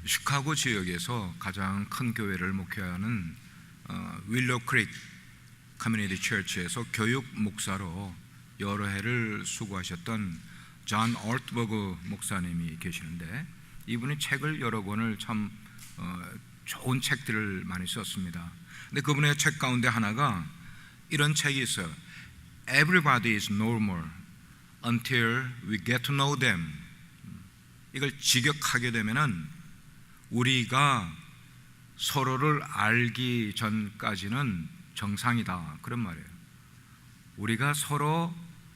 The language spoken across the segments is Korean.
시카고 지역에서 가장 큰 교회를 목회하는 윌로우 크릭 커뮤니티 처치에서 교육 목사로 여러 해를 수고하셨던 존 올트버그 목사님이 계시는데, 이분이 책을 여러 권을 참 좋은 책들을 많이 썼습니다. 근데 그분의 책 가운데 하나가 이런 책이 있어요. Everybody is normal until we get to know them. 이걸 직역하게 되면은 우리가 서로를 알기 전까지는 정상이다, 그런 말이에요. 우리가 서로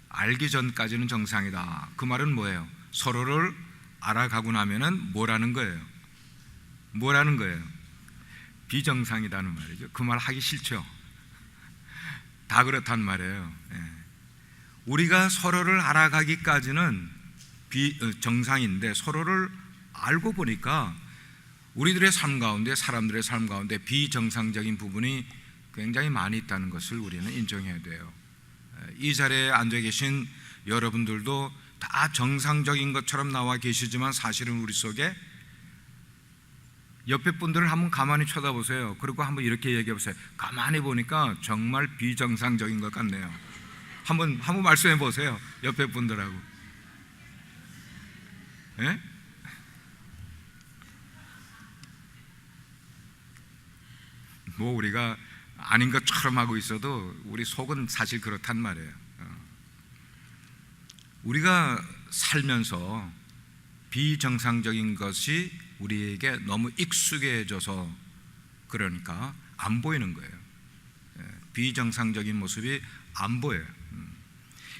알기 전까지는 정상이다. 그 말은 뭐예요? 서로를 알아가고 나면은 뭐라는 거예요? 뭐라는 거예요? 비정상이다는 말이죠. 그 말 하기 싫죠. 다 그렇단 말이에요. 우리가 서로를 알아가기까지는 정상인데, 서로를 알고 보니까 우리들의 삶 가운데, 사람들의 삶 가운데 비정상적인 부분이 굉장히 많이 있다는 것을 우리는 인정해야 돼요. 이 자리에 앉아 계신 여러분들도 다 정상적인 것처럼 나와 계시지만 사실은 우리 속에 옆에 분들을 한번 가만히 쳐다보세요. 그리고 한번 이렇게 얘기해 보세요. 가만히 보니까 정말 비정상적인 것 같네요. 한번 말씀해 보세요. 옆에 분들하고. 예? 뭐 우리가 아닌 것처럼 하고 있어도 우리 속은 사실 그렇단 말이에요. 우리가 살면서 비정상적인 것이 우리에게 너무 익숙해져서 그러니까 안 보이는 거예요. 비정상적인 모습이 안 보여요.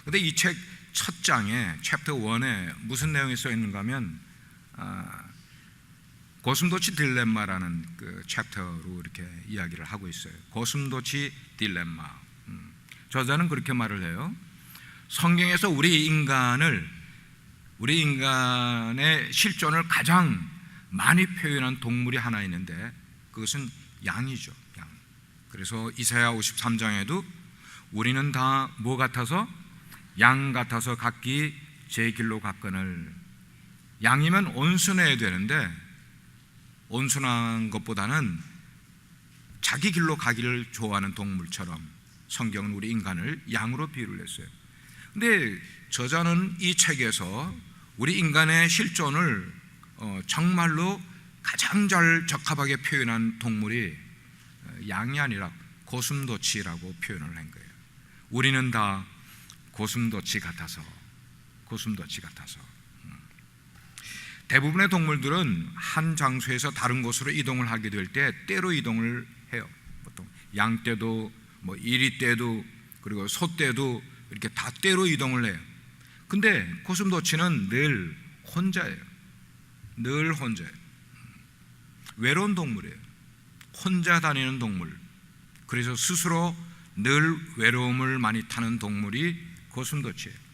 근데 이 책 첫 장에 챕터 1에 무슨 내용이 써 있는가 하면 고슴도치 딜레마라는 그 챕터로 이렇게 이야기를 하고 있어요. 고슴도치 딜레마. 저자는 그렇게 말을 해요. 성경에서 우리 인간의 실존을 가장 많이 표현한 동물이 하나 있는데 그것은 양이죠. 양. 그래서 이사야 53장에도 우리는 다 뭐 같아서? 양 같아서 각기 제 길로 갔거늘. 양이면 온순해야 되는데 온순한 것보다는 자기 길로 가기를 좋아하는 동물처럼 성경은 우리 인간을 양으로 비유를 했어요. 근데 저자는 이 책에서 우리 인간의 실존을 정말로 가장 잘 적합하게 표현한 동물이 양이 아니라 고슴도치라고 표현을 한 거예요. 우리는 다 고슴도치 같아서. 대부분의 동물들은 한 장소에서 다른 곳으로 이동을 하게 될 때 떼로 이동을 해요. 보통 양떼도 뭐 이리떼도 그리고 소떼도 이렇게 다 떼로 이동을 해요. 근데 고슴도치는 늘 혼자예요. 늘 혼자예요. 외로운 동물이에요. 혼자 다니는 동물. 그래서 스스로 늘 외로움을 많이 타는 동물이 고슴도치예요.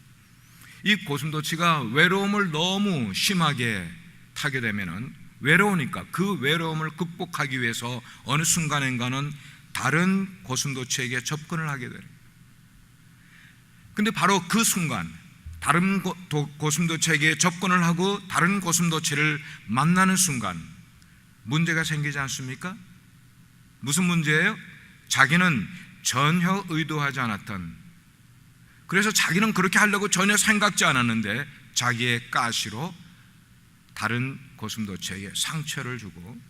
이 고슴도치가 외로움을 너무 심하게 타게 되면은 외로우니까 그 외로움을 극복하기 위해서 어느 순간인가는 다른 고슴도치에게 접근을 하게 돼요. 근데 바로 그 순간 다른 고슴도치에게 접근을 하고 다른 고슴도치를 만나는 순간 문제가 생기지 않습니까? 무슨 문제예요? 자기는 전혀 의도하지 않았던, 그래서 자기는 그렇게 하려고 전혀 생각지 않았는데 자기의 가시로 다른 고슴도치에게 상처를 주고,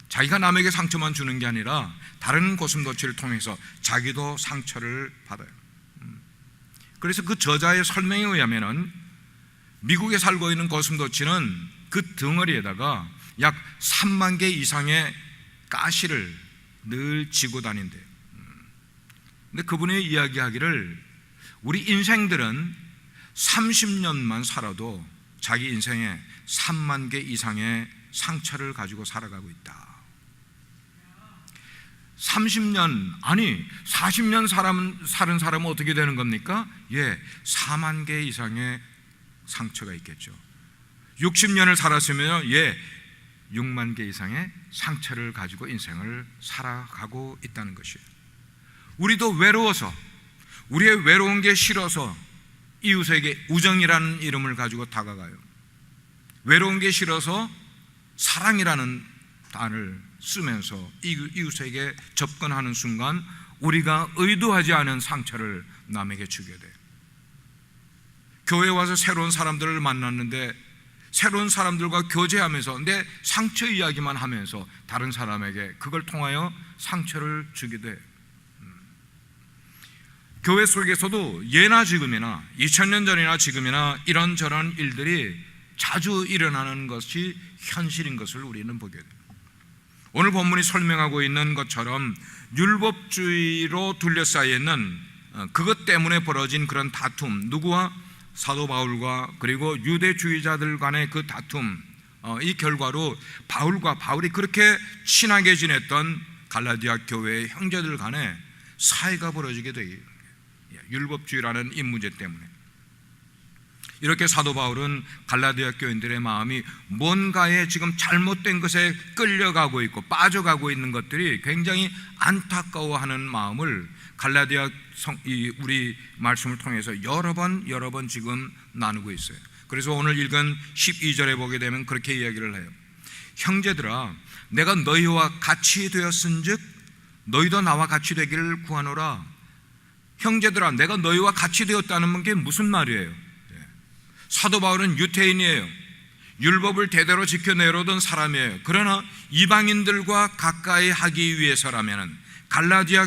자기가 남에게 상처만 주는 게 아니라 다른 고슴도치를 통해서 자기도 상처를 받아요. 그래서 그 저자의 설명에 의하면은 미국에 살고 있는 고슴도치는 그 덩어리에다가 약 3만 개 이상의 가시를 늘 지고 다닌대요. 근데 그분이 이야기하기를 우리 인생들은 30년만 살아도 자기 인생에 3만 개 이상의 상처를 가지고 살아가고 있다. 30년, 아니 40년 사는 사람은 어떻게 되는 겁니까? 4만 개 이상의 상처가 있겠죠. 60년을 살았으면 6만 개 이상의 상처를 가지고 인생을 살아가고 있다는 것이에요. 우리도 외로워서, 우리의 외로운 게 싫어서 이웃에게 우정이라는 이름을 가지고 다가가요. 외로운 게 싫어서 사랑이라는 단어를 쓰면서 이웃에게 접근하는 순간 우리가 의도하지 않은 상처를 남에게 주게 돼요. 교회에 와서 새로운 사람들을 만났는데 새로운 사람들과 교제하면서 내 상처 이야기만 하면서 다른 사람에게 그걸 통하여 상처를 주기도 해요. 교회 속에서도 예나 지금이나 2000년 전이나 지금이나 이런저런 일들이 자주 일어나는 것이 현실인 것을 우리는 보게 돼요. 오늘 본문이 설명하고 있는 것처럼 율법주의로 둘러싸여 있는 그것 때문에 벌어진 그런 다툼, 누구와? 사도 바울과 그리고 유대주의자들 간의 그 다툼, 이 결과로 바울이 그렇게 친하게 지냈던 갈라디아 교회의 형제들 간에 사이가 벌어지게 돼요. 율법주의라는 이 문제 때문에. 이렇게 사도 바울은 갈라디아 교인들의 마음이 뭔가에 지금 잘못된 것에 끌려가고 있고 빠져가고 있는 것들이 굉장히 안타까워하는 마음을 갈라디아 우리 말씀을 통해서 여러 번 지금 나누고 있어요. 그래서 오늘 읽은 12절에 보게 되면 그렇게 이야기를 해요. 형제들아, 내가 너희와 같이 되었은즉 너희도 나와 같이 되기를 구하노라. 형제들아, 내가 너희와 같이 되었다는 게 무슨 말이에요? 사도 바울은 유태인이에요. 율법을 대대로 지켜내려던 사람이에요. 그러나 이방인들과 가까이 하기 위해서라면, 갈라디아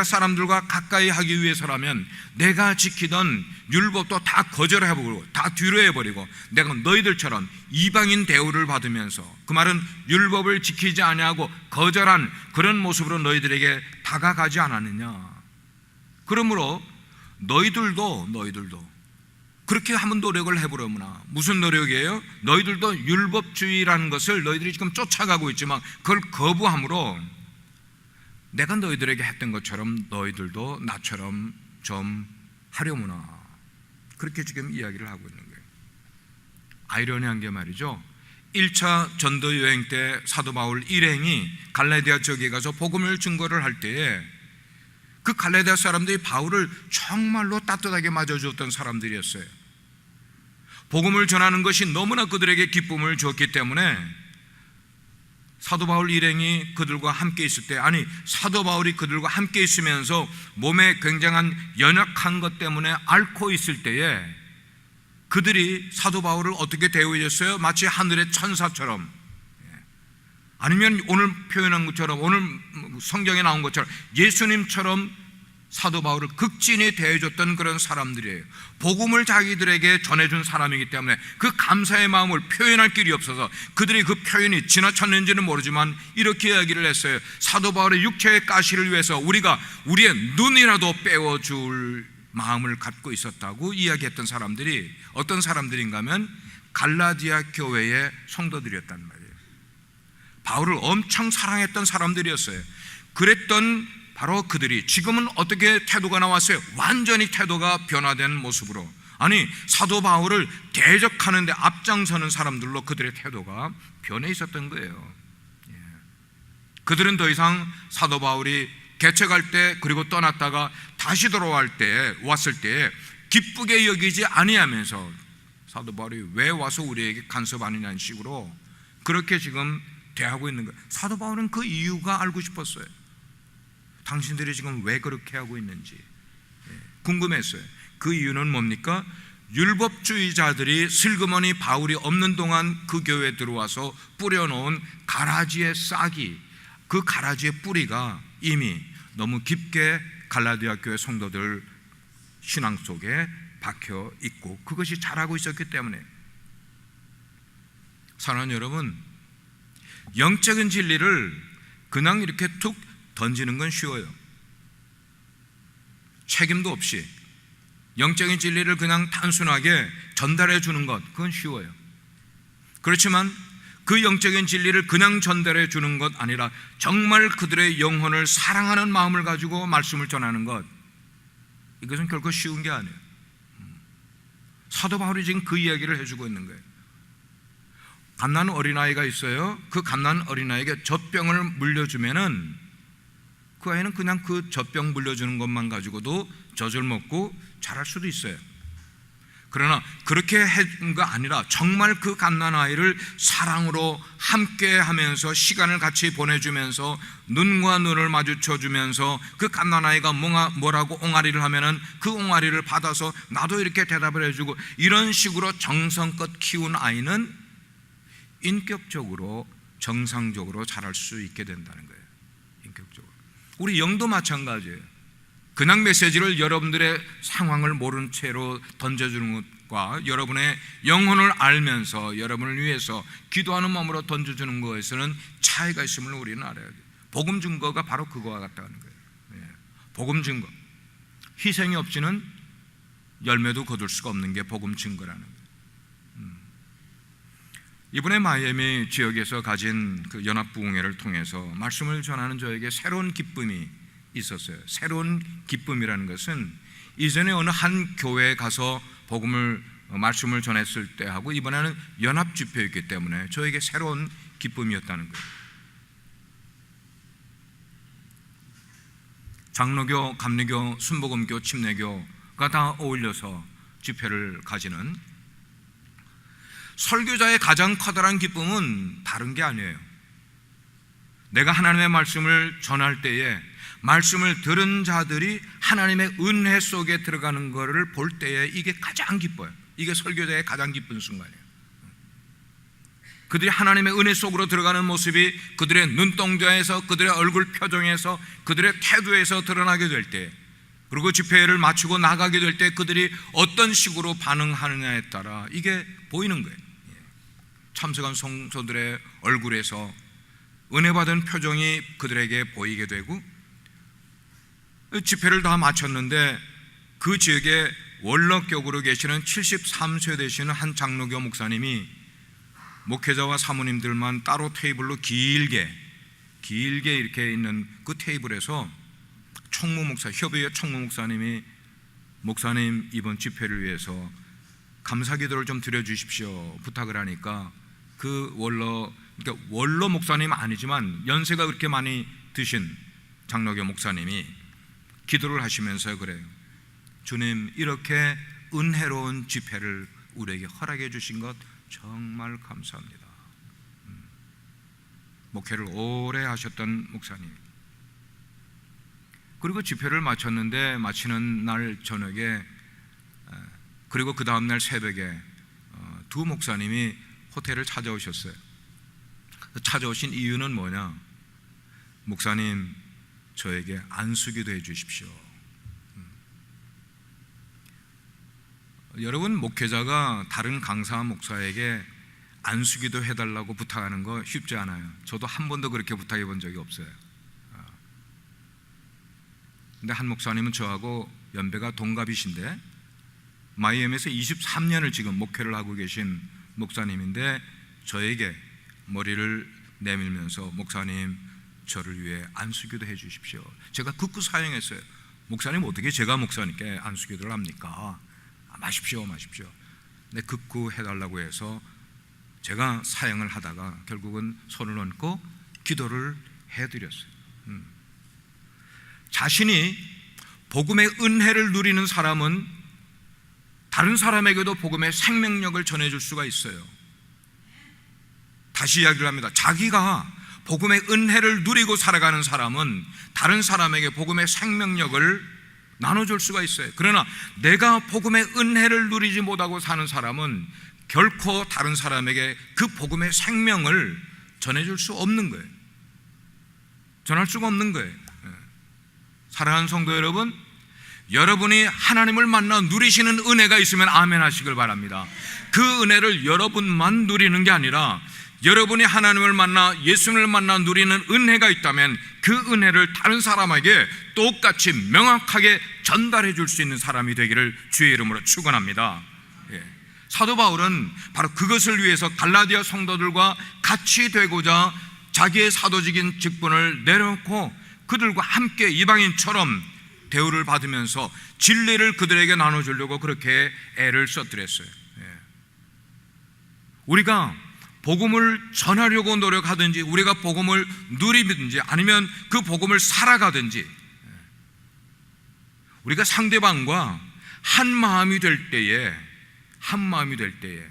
사람들과 가까이 하기 위해서라면 내가 지키던 율법도 다 거절해버리고 다 뒤로 해버리고 내가 너희들처럼 이방인 대우를 받으면서, 그 말은 율법을 지키지 아니하고 거절한 그런 모습으로 너희들에게 다가가지 않았느냐. 그러므로 너희들도 그렇게 한번 노력을 해보려무나. 무슨 노력이에요? 너희들도 율법주의라는 것을 너희들이 지금 쫓아가고 있지만 그걸 거부함으로 내가 너희들에게 했던 것처럼 너희들도 나처럼 좀 하려무나. 그렇게 지금 이야기를 하고 있는 거예요. 아이러니한 게 말이죠, 1차 전도 여행 때 사도 바울 일행이 갈라디아 지역에 가서 복음을 증거를 할 때에 그 갈라디아 사람들이 바울을 정말로 따뜻하게 맞아주었던 사람들이었어요. 복음을 전하는 것이 너무나 그들에게 기쁨을 주었기 때문에 사도 바울 일행이 그들과 함께 있을 때, 아니 사도 바울이 그들과 함께 있으면서 몸에 굉장한 연약한 것 때문에 앓고 있을 때에 그들이 사도 바울을 어떻게 대우했어요? 마치 하늘의 천사처럼, 아니면 오늘 표현한 것처럼, 오늘 성경에 나온 것처럼 예수님처럼 사도 바울을 극진히 대해줬던 그런 사람들이에요. 복음을 자기들에게 전해준 사람이기 때문에 그 감사의 마음을 표현할 길이 없어서 그들이 그 표현이 지나쳤는지는 모르지만 이렇게 이야기를 했어요. 사도 바울의 육체의 가시를 위해서 우리가 우리의 눈이라도 빼어줄 마음을 갖고 있었다고 이야기했던 사람들이 어떤 사람들인가 하면 갈라디아 교회의 성도들이었단 말이에요. 바울을 엄청 사랑했던 사람들이었어요. 그랬던 바로 그들이 지금은 어떻게 태도가 나왔어요? 완전히 태도가 변화된 모습으로, 아니 사도 바울을 대적하는 데 앞장서는 사람들로 그들의 태도가 변해 있었던 거예요. 그들은 더 이상 사도 바울이 개척할 때 그리고 떠났다가 다시 왔을 때 기쁘게 여기지 아니하면서 사도 바울이 왜 와서 우리에게 간섭하느냐는 식으로 그렇게 지금 대하고 있는 거예요. 사도 바울은 그 이유가 알고 싶었어요. 당신들이 지금 왜 그렇게 하고 있는지 궁금했어요. 그 이유는 뭡니까? 율법주의자들이 슬그머니 바울이 없는 동안 그 교회에 들어와서 뿌려놓은 가라지의 싹이, 그 가라지의 뿌리가 이미 너무 깊게 갈라디아 교회 성도들 신앙 속에 박혀 있고 그것이 자라고 있었기 때문에. 사랑하는 여러분, 영적인 진리를 그냥 이렇게 툭 던지는 건 쉬워요. 책임도 없이 영적인 진리를 그냥 단순하게 전달해 주는 것, 그건 쉬워요. 그렇지만 그 영적인 진리를 그냥 전달해 주는 것 아니라 정말 그들의 영혼을 사랑하는 마음을 가지고 말씀을 전하는 것, 이것은 결코 쉬운 게 아니에요. 사도 바울이 지금 그 이야기를 해주고 있는 거예요. 갓난 어린아이가 있어요. 그 갓난 어린아이에게 젖병을 물려주면은 그 아이는 그냥 그 젖병 물려주는 것만 가지고도 젖을 먹고 자랄 수도 있어요. 그러나 그렇게 해준 거 아니라 정말 그 갓난아이를 사랑으로 함께 하면서 시간을 같이 보내주면서 눈과 눈을 마주쳐주면서 그 갓난아이가 뭐라고 옹알이를 하면은 그 옹알이를 받아서 나도 이렇게 대답을 해주고, 이런 식으로 정성껏 키운 아이는 인격적으로 정상적으로 자랄 수 있게 된다는 거예요. 인격적으로. 우리 영도 마찬가지예요. 그냥 메시지를 여러분들의 상황을 모른 채로 던져주는 것과 여러분의 영혼을 알면서 여러분을 위해서 기도하는 마음으로 던져주는 것에서는 차이가 있음을 우리는 알아야 돼요. 복음 증거가 바로 그거와 같다는 거예요. 복음 증거, 희생이 없이는 열매도 거둘 수가 없는 게 복음 증거라는 거예요. 이번에 마이애미 지역에서 가진 그 연합부흥회를 통해서 말씀을 전하는 저에게 새로운 기쁨이 있었어요. 새로운 기쁨이라는 것은 이전에 어느 한 교회에 가서 말씀을 전했을 때 하고 이번에는 연합 집회였기 때문에 저에게 새로운 기쁨이었다는 거예요. 장로교, 감리교, 순복음교, 침례교가 다 어울려서 집회를 가지는, 설교자의 가장 커다란 기쁨은 다른 게 아니에요. 내가 하나님의 말씀을 전할 때에 말씀을 들은 자들이 하나님의 은혜 속에 들어가는 것을 볼 때에 이게 가장 기뻐요. 이게 설교자의 가장 기쁜 순간이에요. 그들이 하나님의 은혜 속으로 들어가는 모습이 그들의 눈동자에서, 그들의 얼굴 표정에서, 그들의 태도에서 드러나게 될 때, 그리고 집회를 마치고 나가게 될 때 그들이 어떤 식으로 반응하느냐에 따라 이게 보이는 거예요. 참석한 성도들의 얼굴에서 은혜 받은 표정이 그들에게 보이게 되고, 집회를 다 마쳤는데 그 지역에 원로격으로 계시는 73세 되시는 한 장로교 목사님이 목회자와 사모님들만 따로 테이블로 길게 이렇게 있는 그 테이블에서 협의회 총무 목사님이, 목사님 이번 집회를 위해서 감사기도를 좀 드려주십시오 부탁을 하니까, 그 원로 목사님 아니지만 연세가 그렇게 많이 드신 장로교 목사님이 기도를 하시면서 그래요. 주님, 이렇게 은혜로운 집회를 우리에게 허락해 주신 것 정말 감사합니다. 목회를 오래 하셨던 목사님. 그리고 집회를 마쳤는데 마치는 날 저녁에, 그리고 그 다음날 새벽에 두 목사님이 호텔을 찾아오셨어요. 찾아오신 이유는 뭐냐? 목사님, 저에게 안수기도 해 주십시오. 여러분, 목회자가 다른 강사 목사에게 안수기도 해달라고 부탁하는 거 쉽지 않아요. 저도 한 번도 그렇게 부탁해 본 적이 없어요. 근데 한 목사님은 저하고 연배가 동갑이신데 마이애미에서 23년을 지금 목회를 하고 계신 목사님인데 저에게 머리를 내밀면서, 목사님, 저를 위해 안수기도 해 주십시오. 제가 극구 사양했어요. 목사님, 어떻게 제가 목사님께 안수기도를 합니까? 마십시오. 근데 극구 해달라고 해서 제가 사양을 하다가 결국은 손을 얹고 기도를 해드렸어요. 자신이 복음의 은혜를 누리는 사람은 다른 사람에게도 복음의 생명력을 전해줄 수가 있어요. 다시 이야기를 합니다. 자기가 복음의 은혜를 누리고 살아가는 사람은 다른 사람에게 복음의 생명력을 나눠줄 수가 있어요. 그러나 내가 복음의 은혜를 누리지 못하고 사는 사람은 결코 다른 사람에게 그 복음의 생명을 전해줄 수 없는 거예요. 전할 수가 없는 거예요. 사랑하는 성도 여러분, 여러분이 하나님을 만나 누리시는 은혜가 있으면 아멘 하시길 바랍니다. 그 은혜를 여러분만 누리는 게 아니라 여러분이 하나님을 만나, 예수님을 만나 누리는 은혜가 있다면 그 은혜를 다른 사람에게 똑같이 명확하게 전달해 줄 수 있는 사람이 되기를 주의 이름으로 축원합니다. 사도 바울은 바로 그것을 위해서 갈라디아 성도들과 같이 되고자 자기의 사도직인 직분을 내려놓고 그들과 함께 이방인처럼 대우를 받으면서 진리를 그들에게 나눠주려고 그렇게 애를 썼더랬어요. 우리가 복음을 전하려고 노력하든지, 우리가 복음을 누리든지, 아니면 그 복음을 살아가든지, 우리가 상대방과 한 마음이 될 때에 한 마음이 될 때에,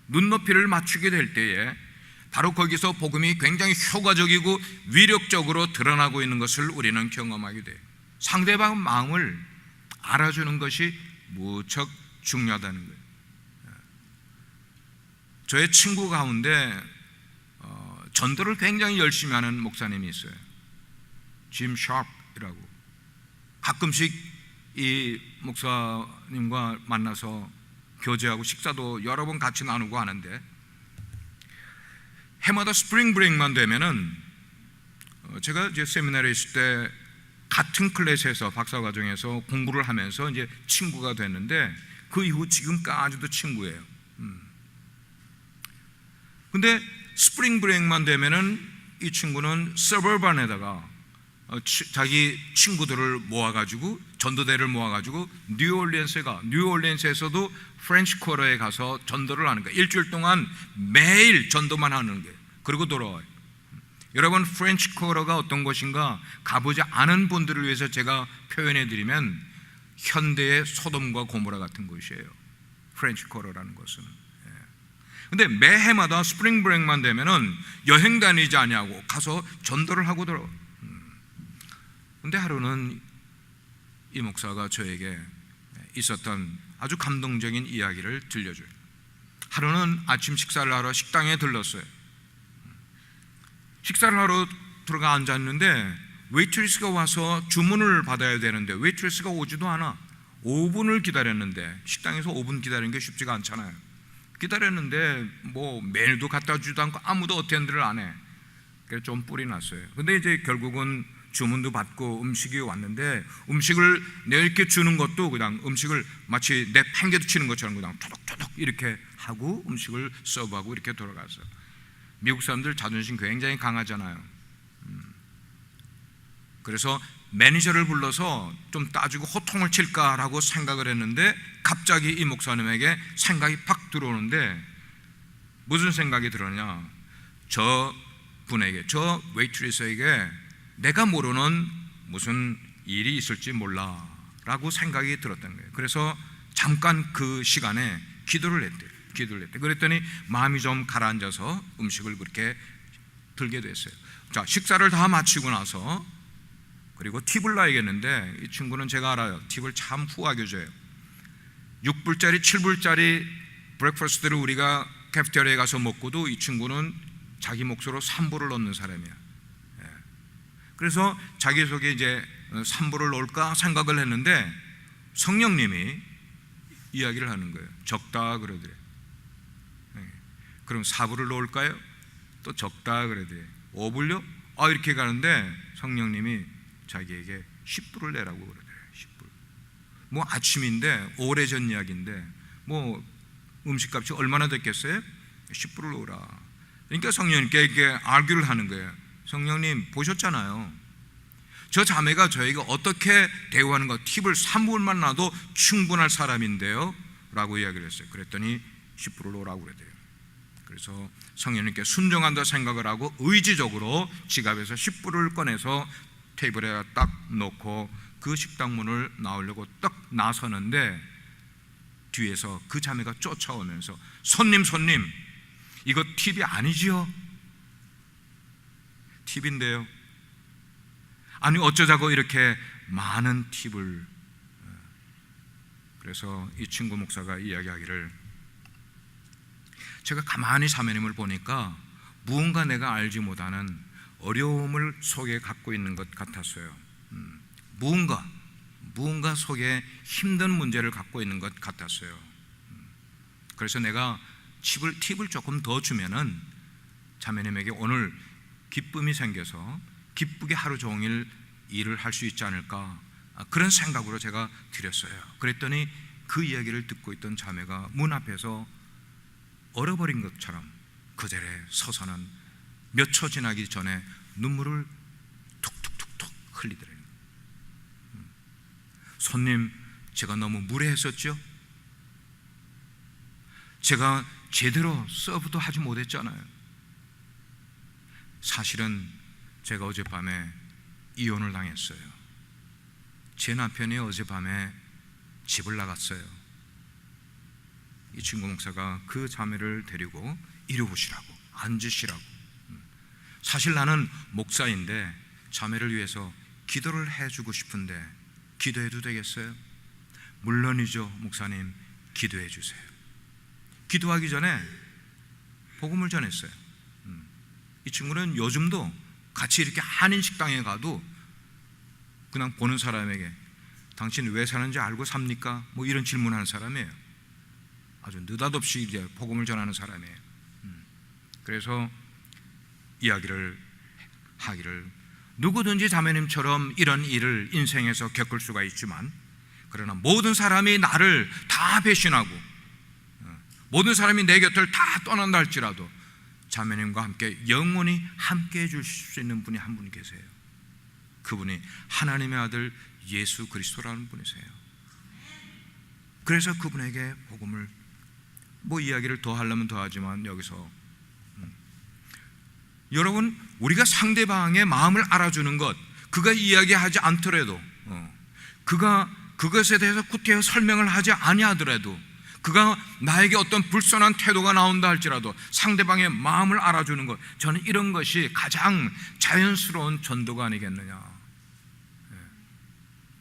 눈높이를 맞추게 될 때에 바로 거기서 복음이 굉장히 효과적이고 위력적으로 드러나고 있는 것을 우리는 경험하게 돼요. 상대방 마음을 알아주는 것이 무척 중요하다는 거예요. 저의 친구 가운데 전도를 굉장히 열심히 하는 목사님이 있어요. 짐 샤프이라고. 가끔씩 이 목사님과 만나서 교제하고 식사도 여러 번 같이 나누고 하는데, 해마다 스프링 브레이크만 되면은 제가 이제 세미나리에 있을 때 같은 클래스에서 박사과정에서 공부를 하면서 이제 친구가 됐는데, 그 이후 지금까지도 친구예요. 근데 스프링 브레이크만 되면은 이 친구는 서버반에다가 자기 친구들을 모아가지고, 전도대를 모아가지고 뉴올리언스에서도 프렌치 쿼터에 가서 전도를 하는 거예요. 일주일 동안 매일 전도만 하는 거예요. 그리고 돌아와요. 여러분, 프렌치 쿼터가 어떤 것인가 가보지 않은 분들을 위해서 제가 표현해드리면 현대의 소돔과 고모라 같은 곳이에요. 프렌치 쿼터라는 것은. 근데 매해마다 스프링 브레이크만 되면은 여행 다니지 않냐고 가서 전도를 하고 들어. 근데 하루는 이 목사가 저에게 있었던 아주 감동적인 이야기를 들려줘요. 하루는 아침 식사를 하러 식당에 들렀어요. 식사를 하러 들어가 앉았는데 웨이트리스가 와서 주문을 받아야 되는데 웨이트리스가 오지도 않아. 5분을 기다렸는데, 식당에서 5분 기다리는 게 쉽지가 않잖아요. 기다렸는데 뭐 메뉴도 갖다 주지도 않고 아무도 어텐드를 안 해. 그래서 좀 뿔이 났어요. 근데 이제 결국은 주문도 받고 음식이 왔는데, 음식을 내가 이렇게 주는 것도 그냥 음식을 마치 내 팽개도 치는 것처럼 그냥 토독토독 이렇게 하고 음식을 서브하고 이렇게 돌아갔어요. 미국 사람들 자존심 굉장히 강하잖아요. 그래서 매니저를 불러서 좀 따지고 호통을 칠까라고 생각을 했는데, 갑자기 이 목사님에게 생각이 팍 들어오는데, 무슨 생각이 들었냐, 저 분에게, 저 웨이트리스에게 내가 모르는 무슨 일이 있을지 몰라 라고 생각이 들었던 거예요. 그래서 잠깐 그 시간에 기도를 했대요. 그랬더니 마음이 좀 가라앉아서 음식을 그렇게 들게 됐어요. 자, 식사를 다 마치고 나서 그리고 팁을 놔야겠는데, 이 친구는 제가 알아요. 팁을 참 후하게 줘요. 6불짜리 7불짜리 브렉퍼스트를 우리가 캐피테리아에 가서 먹고도 이 친구는 자기 몫으로 3불을 넣는 사람이야. 그래서 자기 속에 이제 3불을 넣을까 생각을 했는데 성령님이 이야기를 하는 거예요. 적다 그러더래. 그럼 4불을 넣을까요? 또 적다 그러더래. 5불요? 이렇게 가는데 성령님이 자기에게 10불을 내라고 그러더래. 10불. 뭐 아침인데 오래전 이야기인데 뭐 음식값이 얼마나 됐겠어요? 10불을 넣으라. 그러니까 성령님께 이렇게 알규를 하는 거예요. 성령님 보셨잖아요. 저 자매가 저에게 어떻게 대우하는 거, 팁을 3불만 놔도 충분할 사람인데요 라고 이야기를 했어요. 그랬더니 10불을 넣으라고 그래요. 그래서 성령님께 순종한다 생각을 하고 의지적으로 지갑에서 10불을 꺼내서 테이블에 딱 놓고 그 식당 문을 나오려고 딱 나서는데, 뒤에서 그 자매가 쫓아오면서 손님 이거 팁이 아니지요? 팁인데요. 아니 어쩌자고 이렇게 많은 팁을. 그래서 이 친구 목사가 이야기하기를, 제가 가만히 자매님을 보니까 무언가 내가 알지 못하는 어려움을 속에 갖고 있는 것 같았어요. 무언가 속에 힘든 문제를 갖고 있는 것 같았어요. 그래서 내가 팁을 조금 더 주면은 자매님에게 오늘 기쁨이 생겨서 기쁘게 하루 종일 일을 할 수 있지 않을까, 그런 생각으로 제가 드렸어요. 그랬더니 그 이야기를 듣고 있던 자매가 문 앞에서 얼어버린 것처럼 그 자리에 서서는 몇 초 지나기 전에 눈물을 툭툭툭툭 흘리더래요. 손님, 제가 너무 무례했었죠? 제가 제대로 서브도 하지 못했잖아요. 사실은 제가 어젯밤에 이혼을 당했어요. 제 남편이 어젯밤에 집을 나갔어요. 이 친구 목사가 그 자매를 데리고 이리 오시라고, 앉으시라고. 사실 나는 목사인데 자매를 위해서 기도를 해주고 싶은데 기도해도 되겠어요? 물론이죠, 목사님. 기도해 주세요. 기도하기 전에 복음을 전했어요. 이 친구는 요즘도 같이 이렇게 한인 식당에 가도 그냥 보는 사람에게 당신 왜 사는지 알고 삽니까? 뭐 이런 질문하는 사람이에요. 아주 느닷없이 이제 복음을 전하는 사람이에요. 그래서 이야기를 하기를, 누구든지 자매님처럼 이런 일을 인생에서 겪을 수가 있지만, 그러나 모든 사람이 나를 다 배신하고 모든 사람이 내 곁을 다 떠난다 할지라도 자매님과 함께 영원히 함께 해줄 수 있는 분이 한 분 계세요. 그분이 하나님의 아들 예수 그리스도라는 분이세요. 그래서 그분에게 복음을, 뭐 이야기를 더 하려면 더 하지만 여기서 여러분, 우리가 상대방의 마음을 알아주는 것, 그가 이야기하지 않더라도, 그가 그것에 대해서 구태여 설명을 하지 아니하더라도, 그가 나에게 어떤 불선한 태도가 나온다 할지라도 상대방의 마음을 알아주는 것, 저는 이런 것이 가장 자연스러운 전도가 아니겠느냐.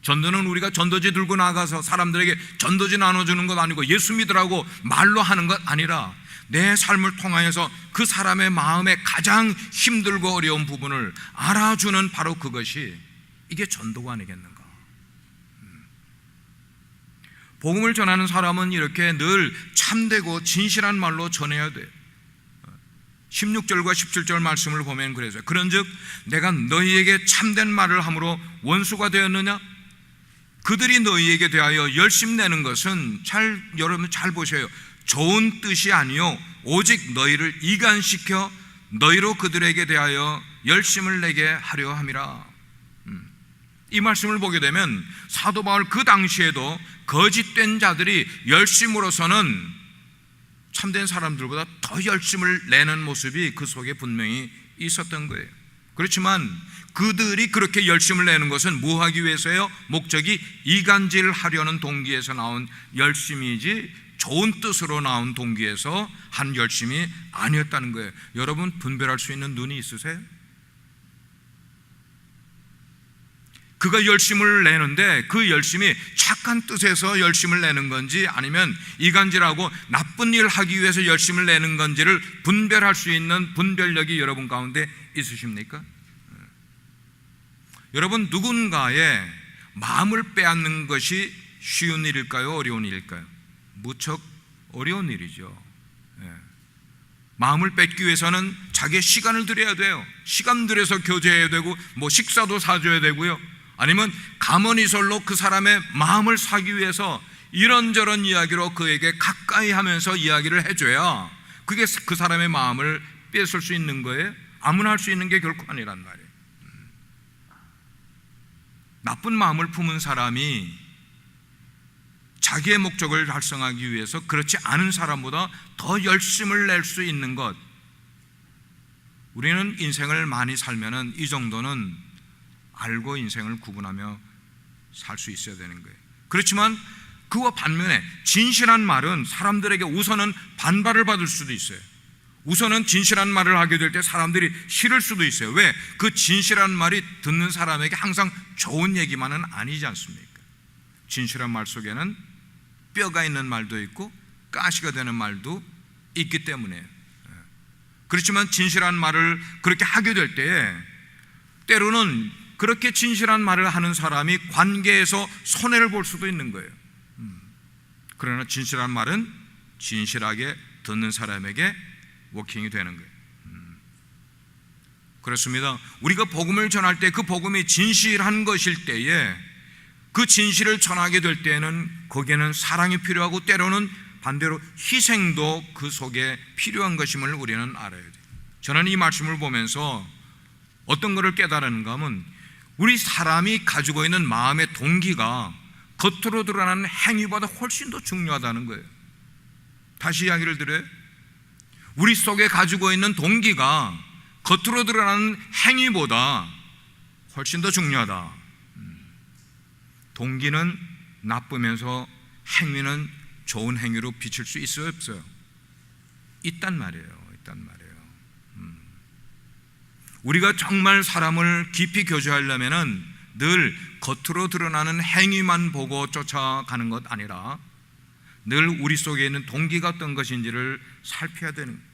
전도는 우리가 전도지 들고 나가서 사람들에게 전도지 나눠주는 것 아니고, 예수 믿으라고 말로 하는 것 아니라 내 삶을 통하여서 그 사람의 마음에 가장 힘들고 어려운 부분을 알아주는, 바로 그것이, 이게 전도가 아니겠는가. 복음을 전하는 사람은 이렇게 늘 참되고 진실한 말로 전해야 돼요. 16절과 17절 말씀을 보면 그래서, 그런즉 내가 너희에게 참된 말을 함으로 원수가 되었느냐? 그들이 너희에게 대하여 열심 내는 것은, 여러분 잘 보셔요, 좋은 뜻이 아니요 오직 너희를 이간시켜 너희로 그들에게 대하여 열심을 내게 하려 함이라. 이 말씀을 보게 되면 사도 바울 그 당시에도 거짓된 자들이 열심으로서는 참된 사람들보다 더 열심을 내는 모습이 그 속에 분명히 있었던 거예요. 그렇지만 그들이 그렇게 열심을 내는 것은 뭐 하기 위해서요? 목적이 이간질하려는 동기에서 나온 열심이지 좋은 뜻으로 나온 동기에서 한 열심이 아니었다는 거예요. 여러분, 분별할 수 있는 눈이 있으세요? 그가 열심을 내는데 그 열심이 착한 뜻에서 열심을 내는 건지, 아니면 이간질하고 나쁜 일을 하기 위해서 열심을 내는 건지를 분별할 수 있는 분별력이 여러분 가운데 있으십니까? 여러분, 누군가의 마음을 빼앗는 것이 쉬운 일일까요? 어려운 일일까요? 무척 어려운 일이죠. 마음을 뺏기 위해서는 자기의 시간을 들여야 돼요. 시간 들여서 교제해야 되고, 뭐 식사도 사줘야 되고요. 아니면 가머니설로 그 사람의 마음을 사기 위해서 이런저런 이야기로 그에게 가까이 하면서 이야기를 해줘야 그게 그 사람의 마음을 뺏을 수 있는 거예요. 아무나 할 수 있는 게 결코 아니란 말이에요. 나쁜 마음을 품은 사람이 자기의 목적을 달성하기 위해서 그렇지 않은 사람보다 더 열심을 낼 수 있는 것, 우리는 인생을 많이 살면은 이 정도는 알고 인생을 구분하며 살 수 있어야 되는 거예요. 그렇지만 그와 반면에 진실한 말은 사람들에게 우선은 반발을 받을 수도 있어요. 우선은 진실한 말을 하게 될 때 사람들이 싫을 수도 있어요. 왜? 그 진실한 말이 듣는 사람에게 항상 좋은 얘기만은 아니지 않습니까? 진실한 말 속에는 뼈가 있는 말도 있고 가시가 되는 말도 있기 때문에. 그렇지만 진실한 말을 그렇게 하게 될 때에 때로는 그렇게 진실한 말을 하는 사람이 관계에서 손해를 볼 수도 있는 거예요. 그러나 진실한 말은 진실하게 듣는 사람에게 워킹이 되는 거예요. 그렇습니다. 우리가 복음을 전할 때 그 복음이 진실한 것일 때에, 그 진실을 전하게 될 때에는 거기에는 사랑이 필요하고 때로는 반대로 희생도 그 속에 필요한 것임을 우리는 알아야 돼요. 저는 이 말씀을 보면서 어떤 것을 깨달았는가 하면, 우리 사람이 가지고 있는 마음의 동기가 겉으로 드러나는 행위보다 훨씬 더 중요하다는 거예요. 다시 이야기를 드려요. 우리 속에 가지고 있는 동기가 겉으로 드러나는 행위보다 훨씬 더 중요하다. 동기는 나쁘면서 행위는 좋은 행위로 비칠 수 있어요, 없어요? 있단 말이에요. 우리가 정말 사람을 깊이 교제하려면은 늘 겉으로 드러나는 행위만 보고 쫓아가는 것 아니라 늘 우리 속에 있는 동기가 어떤 것인지를 살펴야 되는 거예요.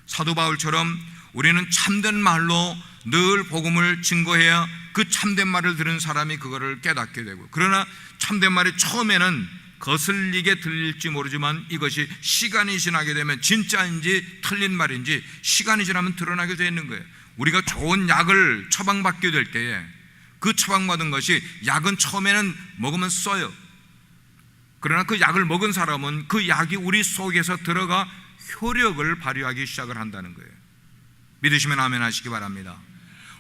사도 바울처럼 우리는 참된 말로 늘 복음을 증거해야 그 참된 말을 들은 사람이 그거를 깨닫게 되고, 그러나 참된 말이 처음에는 거슬리게 들릴지 모르지만 이것이 시간이 지나게 되면 진짜인지 틀린 말인지 시간이 지나면 드러나게 되어 있는 거예요. 우리가 좋은 약을 처방받게 될 때에 그 처방받은 것이, 약은 처음에는 먹으면 써요. 그러나 그 약을 먹은 사람은 그 약이 우리 속에서 들어가 효력을 발휘하기 시작을 한다는 거예요. 믿으시면 아멘 하시기 바랍니다.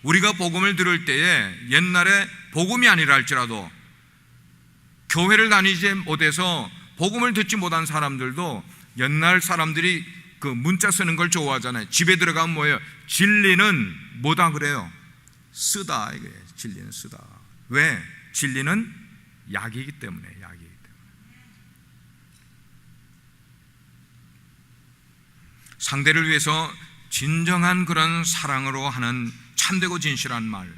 우리가 복음을 들을 때에 옛날에 복음이 아니라 할지라도 교회를 다니지 못해서 복음을 듣지 못한 사람들도 옛날 사람들이 그 문자 쓰는 걸 좋아하잖아요. 집에 들어가면 뭐예요? 진리는 뭐다 그래요? 쓰다. 이게 진리는 쓰다. 왜? 진리는 약이기 때문에. 상대를 위해서 진정한 그런 사랑으로 하는 참되고 진실한 말,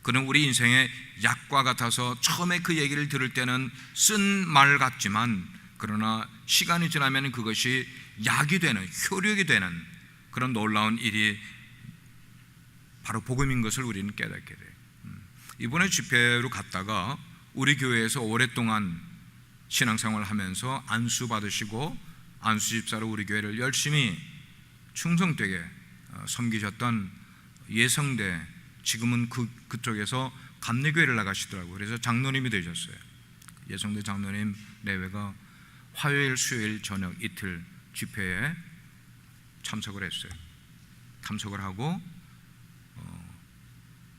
그는 우리 인생의 약과 같아서 처음에 그 얘기를 들을 때는 쓴 말 같지만, 그러나 시간이 지나면 그것이 약이 되는, 효력이 되는 그런 놀라운 일이 바로 복음인 것을 우리는 깨닫게 돼요. 이번에 집회로 갔다가 우리 교회에서 오랫동안 신앙생활을 하면서 안수 받으시고 안수 집사로 우리 교회를 열심히 충성되게 섬기셨던 예성대, 지금은 그쪽에서 감리교회를 나가시더라고요. 그래서 장로님이 되셨어요. 예성대 장로님 내외가 화요일, 수요일 저녁 이틀 집회에 참석을 했어요. 참석을 하고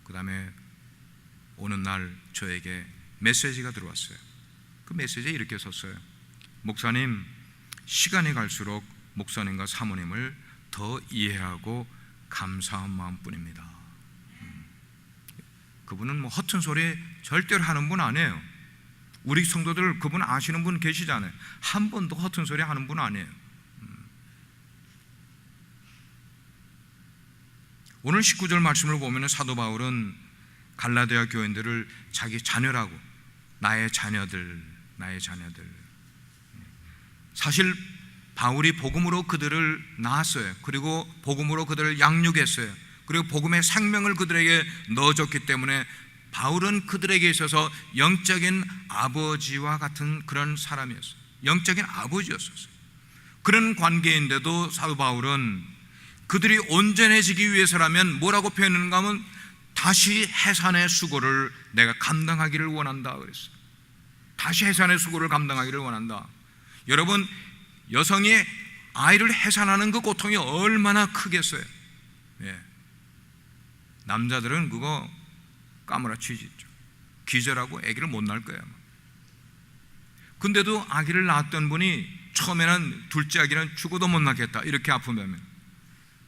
그 다음에 오는 날 저에게 메시지가 들어왔어요. 그 메시지에 이렇게 썼어요. 목사님, 시간이 갈수록 목사님과 사모님을 더 이해하고 감사한 마음뿐입니다. 그분은 뭐 허튼 소리 절대로 하는 분 아니에요. 우리 성도들 그분 아시는 분 계시잖아요. 한 번도 허튼 소리 하는 분 아니에요. 오늘 19절 말씀을 보면 사도 바울은 갈라디아 교인들을 자기 자녀라고, 나의 자녀들. 사실 바울이 복음으로 그들을 낳았어요. 그리고 복음으로 그들을 양육했어요. 그리고 복음의 생명을 그들에게 넣어줬기 때문에 바울은 그들에게 있어서 영적인 아버지와 같은 그런 사람이었어요. 영적인 아버지였었어요. 그런 관계인데도 사도 바울은 그들이 온전해지기 위해서라면 뭐라고 표현했는가 하면 다시 해산의 수고를 내가 감당하기를 원한다 그랬어요. 다시 해산의 수고를 감당하기를 원한다. 여러분, 여성이 아이를 해산하는 그 고통이 얼마나 크겠어요. 예. 남자들은 그거 까무라치죠. 기절하고 아기를 못 낳을 거예요. 근데도 아기를 낳았던 분이 처음에는 둘째 아기는 죽어도 못 낳겠다 이렇게 아프면,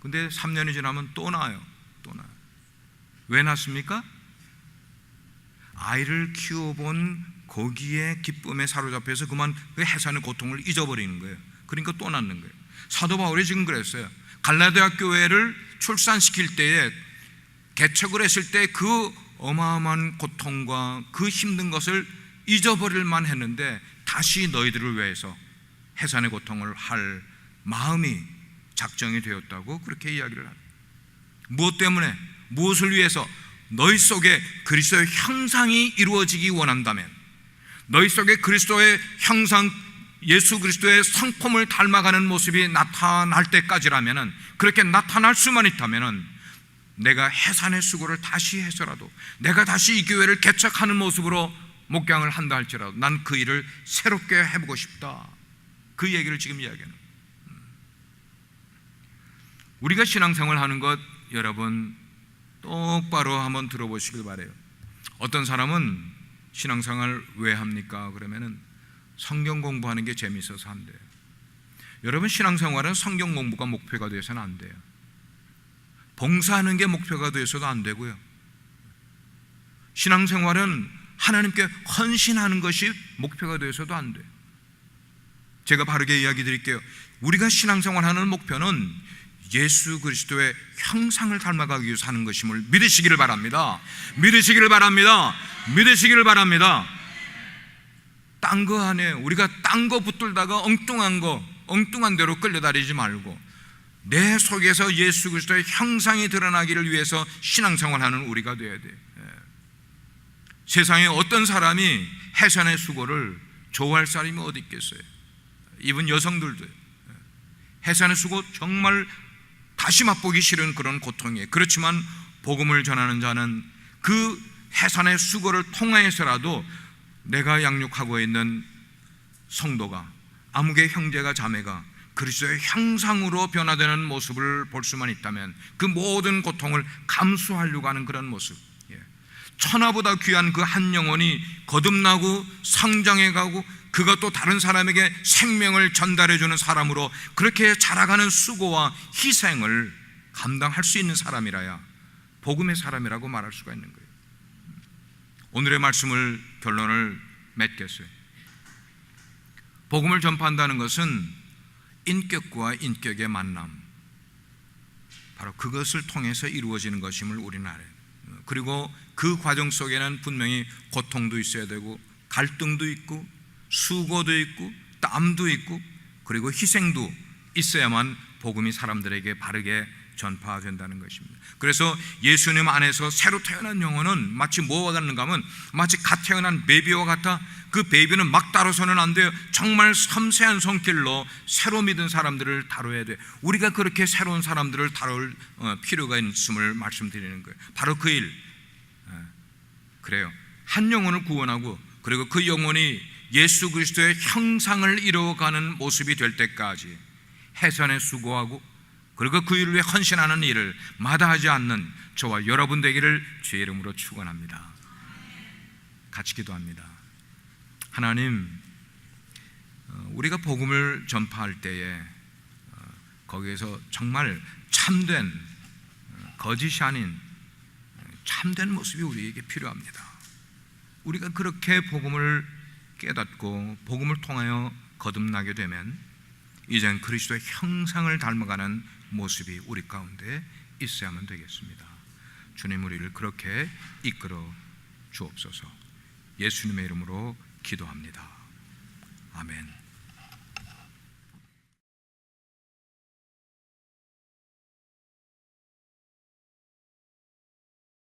근데 3년이 지나면 또 낳아요. 왜 낳습니까? 아이를 키워본 거기에 기쁨에 사로잡혀서 그만 그 해산의 고통을 잊어버리는 거예요. 그러니까 또 낳는 거예요. 사도 바울이 지금 그랬어요. 갈라디아 교회를 출산시킬 때에, 개척을 했을 때 그 어마어마한 고통과 그 힘든 것을 잊어버릴 만 했는데 다시 너희들을 위해서 해산의 고통을 할 마음이 작정이 되었다고 그렇게 이야기를 합니다. 무엇 때문에? 무엇을 위해서? 너희 속에 그리스도의 형상이 이루어지기 원한다면, 너희 속에 그리스도의 형상, 예수 그리스도의 성품을 닮아가는 모습이 나타날 때까지라면, 그렇게 나타날 수만 있다면 내가 해산의 수고를 다시 해서라도, 내가 다시 이 교회를 개척하는 모습으로 목양을 한다 할지라도 난 그 일을 새롭게 해보고 싶다. 그 얘기를 지금 이야기하는. 우리가 신앙생활 하는 것 여러분 똑바로 한번 들어보시길 바래요. 어떤 사람은 신앙생활 왜 합니까? 그러면은 성경 공부하는 게 재미있어서 한대요. 여러분, 신앙생활은 성경 공부가 목표가 되어서는 안 돼요. 봉사하는 게 목표가 되어서도 안 되고요. 신앙생활은 하나님께 헌신하는 것이 목표가 되어서도 안 돼요. 제가 바르게 이야기 드릴게요. 우리가 신앙생활하는 목표는 예수 그리스도의 형상을 닮아가기 위해서 사는 것임을 믿으시기를 바랍니다. 믿으시기를 바랍니다. 믿으시기를 바랍니다. 딴 거 안에 우리가 딴 거 붙들다가 엉뚱한 대로 끌려다니지 말고 내 속에서 예수 그리스도의 형상이 드러나기를 위해서 신앙생활하는 우리가 되어야 돼요. 세상에 어떤 사람이 해산의 수고를 좋아할 사람이 어디 있겠어요? 이분 여성들도 해산의 수고 정말 다시 맛보기 싫은 그런 고통이에요. 그렇지만 복음을 전하는 자는 그 해산의 수고를 통하여서라도 내가 양육하고 있는 성도가, 아무개 형제가 자매가 그리스도의 형상으로 변화되는 모습을 볼 수만 있다면 그 모든 고통을 감수하려고 하는 그런 모습, 천하보다 귀한 그 한 영혼이 거듭나고 성장해가고 그가 또 다른 사람에게 생명을 전달해주는 사람으로 그렇게 자라가는 수고와 희생을 감당할 수 있는 사람이라야 복음의 사람이라고 말할 수가 있는 거예요. 오늘의 말씀을 결론을 맺겠어요. 복음을 전파한다는 것은 인격과 인격의 만남, 바로 그것을 통해서 이루어지는 것임을 우리는 알아요. 그리고 그 과정 속에는 분명히 고통도 있어야 되고 갈등도 있고 수고도 있고 땀도 있고 그리고 희생도 있어야만 복음이 사람들에게 바르게 전파된다는 것입니다. 그래서 예수님 안에서 새로 태어난 영혼은 마치 뭐와 같는가 하면 마치 갓 태어난 베이비와 같아. 그 베이비는 막 다뤄서는 안 돼요. 정말 섬세한 손길로 새로 믿은 사람들을 다뤄야 돼요. 우리가 그렇게 새로운 사람들을 다룰 필요가 있음을 말씀드리는 거예요. 바로 그 일. 그래요. 한 영혼을 구원하고 그리고 그 영혼이 예수 그리스도의 형상을 이루어가는 모습이 될 때까지 해산에 수고하고 그리고 그 일을 위해 헌신하는 일을 마다하지 않는 저와 여러분 되기를 주의 이름으로 축원합니다. 같이 기도합니다. 하나님, 우리가 복음을 전파할 때에 거기에서 정말 참된, 거짓이 아닌 참된 모습이 우리에게 필요합니다. 우리가 그렇게 복음을 깨닫고 복음을 통하여 거듭나게 되면 이젠 그리스도의 형상을 닮아가는 모습이 우리 가운데 있어야만 되겠습니다. 주님, 우리를 그렇게 이끌어 주옵소서. 예수님의 이름으로 기도합니다. 아멘.